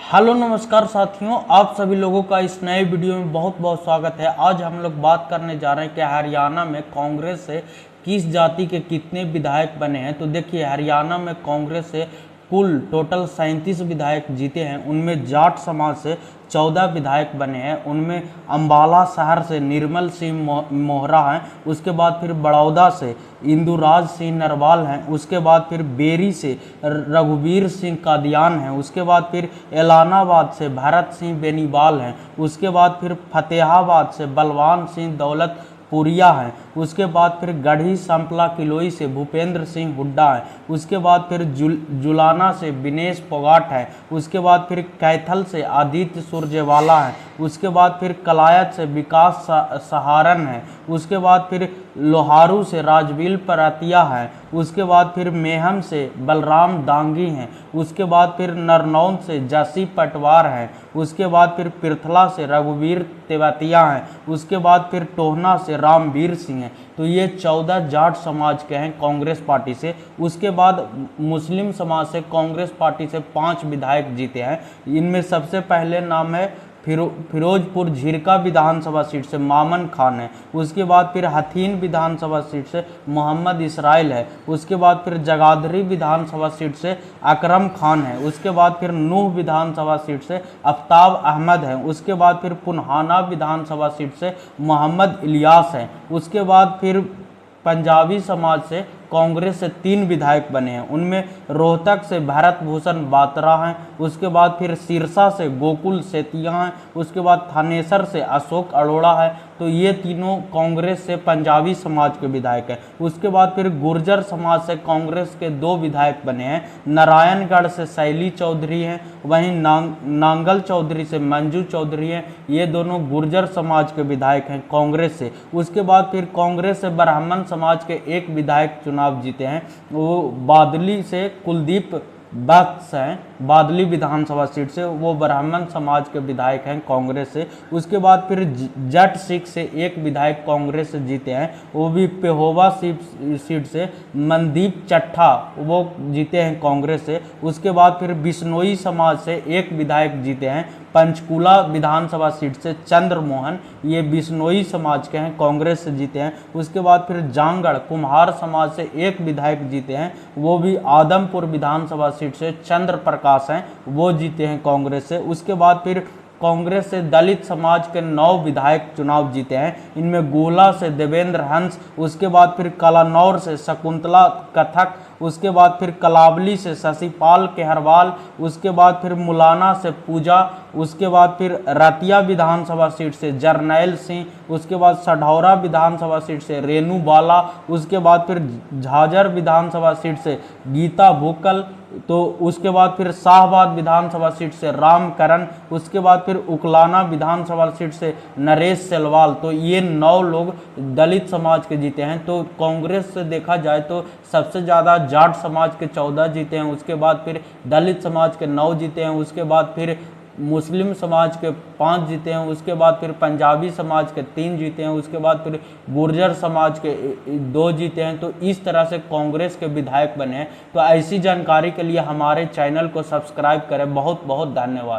Hello नमस्कार साथियों, आप सभी लोगों का इस नए वीडियो में बहुत बहुत स्वागत है। आज हम लोग बात करने जा रहे हैं कि हरियाणा में कांग्रेस से किस जाति के कितने विधायक बने हैं। तो देखिए, हरियाणा में कांग्रेस से कुल टोटल 37 विधायक जीते हैं। उनमें जाट समाज से 14 विधायक बने हैं। उनमें अंबाला शहर से निर्मल सिंह मोहरा हैं। उसके बाद फिर बड़ौदा से इंदुराज सिंह नरवाल हैं। उसके बाद फिर बेरी से रघुवीर सिंह कादियान हैं। उसके बाद फिर एलानाबाद से भरत सिंह बेनीवाल हैं। उसके बाद फिर फतेहाबाद से बलवान सिंह दौलत पुरिया हैं। उसके बाद फिर गढ़ी संपला किलोई से भूपेंद्र सिंह हुड्डा हैं। उसके बाद फिर जुलाना से विनेश फोगाट है। उसके बाद फिर कैथल से आदित्य सुरजेवाला है। उसके बाद फिर कलायत से विकास सहारन है। उसके बाद फिर लोहारू से राजवील परतिया है। उसके बाद फिर मेहम से बलराम दांगी हैं। उसके बाद फिर नरनौन से जसी पटवार हैं। उसके बाद फिर पृथला से रघुवीर तेवतिया हैं। उसके बाद फिर टोहना से रामवीर सिंह हैं। तो ये 14 जाट समाज के हैं कांग्रेस पार्टी से। उसके बाद मुस्लिम समाज से कांग्रेस पार्टी से 5 विधायक जीते हैं। इनमें सबसे पहले नाम है फिरोजपुर झिरका विधानसभा सीट से मामन खान है। उसके बाद फिर हथीन विधानसभा सीट से मोहम्मद इसराइल है। उसके बाद फिर जगाधरी विधानसभा सीट से अकरम खान है। उसके बाद फिर नूह विधानसभा सीट से आफ्ताब अहमद है। उसके बाद फिर पुन्हाना विधानसभा सीट से मोहम्मद इलियास है। उसके बाद फिर पंजाबी समाज से कांग्रेस से 3 विधायक बने हैं। उनमें रोहतक से भरत भूषण बात्रा हैं। उसके बाद फिर सिरसा से गोकुल सेतिया हैं। उसके बाद थानेसर से अशोक अरोड़ा है। तो ये तीनों कांग्रेस से पंजाबी समाज के विधायक हैं। उसके बाद फिर गुर्जर समाज से कांग्रेस के 2 विधायक बने हैं। नारायणगढ़ से शैली चौधरी हैं। वहीं नांगल चौधरी से मंजू चौधरी हैं। ये दोनों गुर्जर समाज के विधायक हैं कांग्रेस से। उसके बाद फिर कांग्रेस से ब्राह्मण समाज के 1 विधायक चुनाव जीते हैं। वो बादली से कुलदीप बख्श हैं। बादली विधानसभा सीट से वो ब्राह्मण समाज के विधायक हैं कांग्रेस से। उसके बाद फिर जट सिख से 1 विधायक कांग्रेस से जीते हैं। वो भी पेहोवा सीट से मनदीप चट्ठा वो जीते हैं कांग्रेस से। उसके बाद फिर बिश्नोई समाज से 1 विधायक जीते हैं। पंचकूला विधानसभा सीट से चंद्र मोहन, ये बिश्नोई समाज के हैं, कांग्रेस से जीते हैं। उसके बाद फिर जांगड़ कुम्हार समाज से 1 विधायक जीते हैं। वो भी आदमपुर विधानसभा सीट से चंद्र प्रकाश हैं, वो जीते हैं कांग्रेस से। उसके बाद फिर कांग्रेस से दलित समाज के 9 विधायक चुनाव जीते हैं। इनमें गोला से देवेंद्र हंस, उसके बाद फिर कलानौर से शकुंतला कथक, उसके बाद फिर कलावली से शशिपाल केहरवाल, उसके बाद फिर मुलाना से पूजा, उसके बाद फिर रतिया विधानसभा सीट से जरनैल सिंह, उसके बाद सढौरा विधानसभा सीट से रेणु बाला, उसके बाद फिर झाझर विधानसभा सीट से गीता भूकल, तो उसके बाद फिर शाहबाद विधानसभा सीट से रामकरण, उसके बाद फिर उकलाना विधानसभा सीट से नरेश सेलवाल। तो ये 9 लोग दलित समाज के जीते हैं। तो कांग्रेस से देखा जाए तो सबसे ज़्यादा जाट समाज के 14 जीते हैं। उसके बाद फिर दलित समाज के 9 जीते हैं। उसके बाद फिर मुस्लिम समाज के 5 जीते हैं। उसके बाद फिर पंजाबी समाज के 3 जीते हैं। उसके बाद फिर गुर्जर समाज के 2 जीते हैं। तो इस तरह से कांग्रेस के विधायक बने हैं। तो ऐसी जानकारी के लिए हमारे चैनल को सब्सक्राइब करें। बहुत बहुत धन्यवाद।